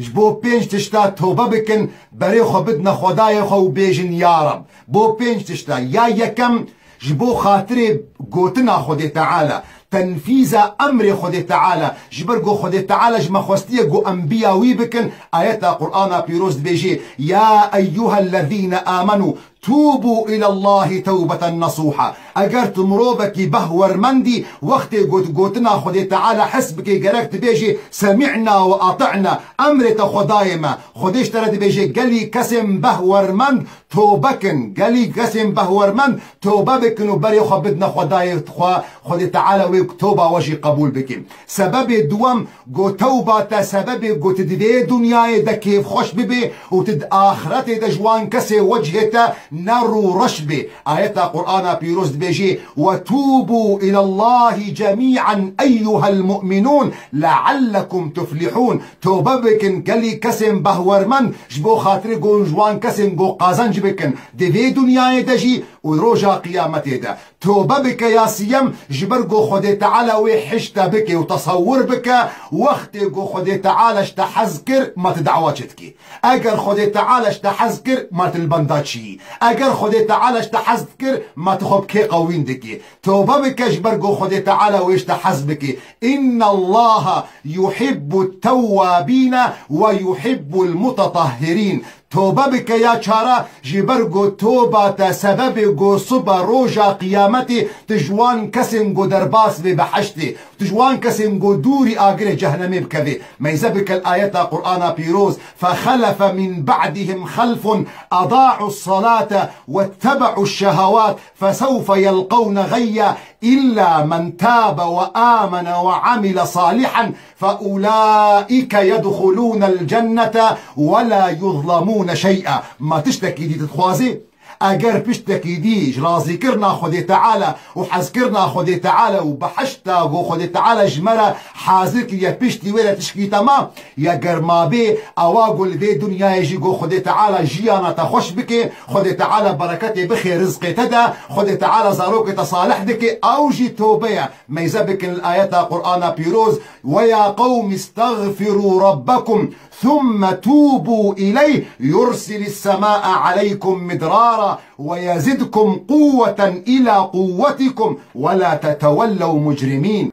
جبو بينج تشتا توبه بكن بري خو بدنا خداي خو بيجن يا رب. بو بينج تشتا يا يكم جبو خاطري قوتنا خدي تعالى تنفيذ امر خدي تعالى جبرجو خدي تعالى جما خوستيه جو انبياء ويبكن ايات القران بيروز بيجي يا ايها الذين امنوا توبوا الى الله توبه نصوحه. اگر تمروبك بهور مندي وقت قوتنا خدي تعالى حسبك جركت بيجي سمعنا واطعنا امر خدايما خديش ترى بيجي قالي كسم بهور مند توبكن قالي كسم بهور مند توبه بكن وبري خبدنا خداي خدي تعالى توبه وجي قبول بك. سبب دوام جو توبه سبب جو تدي دنياي دا كيف خوش ببي وتد اخرتي دا جوان كسي وجهته نرو رشبه. آيات القرآن بيروز بيجي وتوبوا إلى الله جميعا أيها المؤمنون لعلكم تفلحون. توبة بكن كلي كسم بهور من جبو خاطري قون جوان كسم جو قازنج بكن دي دنياي دجي وروجا قيامتي دا. توبة بك يا سيم جبرجو خدي تعالى وحشتا بك وتصور بك وقت جو خدي تعالى اشتحذكر ما تدعواتك. اگر خدي تعالى اشتحذكر ما تلبنداتشي. اگر خدي تعالى اشتحذكر ما تخب كي قوين دكي. توبة بك جبرجو خدي تعالى واشتحذ بك. ان الله يحب التوابين ويحب المتطهرين. توبه بك يا چارا جبرگو توبه سبب گو صبح روجا قيامتي تجوان كسم گو درباس بحشتي تجوان كسم گو دوري آقر جهنمي بكذي. ميزبك الآيات القرآن بيروز فخلف من بعدهم خلف أضاعوا الصلاة واتبعوا الشهوات فسوف يلقون غيا إلا من تاب وآمن وعمل صالحا فأولئك يدخلون الجنة ولا يظلمون شيئا. ما تشتكي دي تتخوازي اگر بشتكي دي رازي كرنا خدي تعالى وحذكرنا خدي تعالى وبحشتا جو خدي تعالى جمرة حاذك يا بشتي ولا تشكي تمام يا جرما بي اواقل دي دنيا يجي جو خدي تعالى جيانا تخش بك خدي تعالى بركتي بخير رزقي تدا خدي تعالى زاروك تصالح دك اوجي توبيا. ما يزبك الايات القرآن بيروز ويا قوم استغفروا ربكم ثم توبوا إليه يرسل السماء عليكم مدرارا ويزدكم قوة إلى قوتكم ولا تتولوا مجرمين.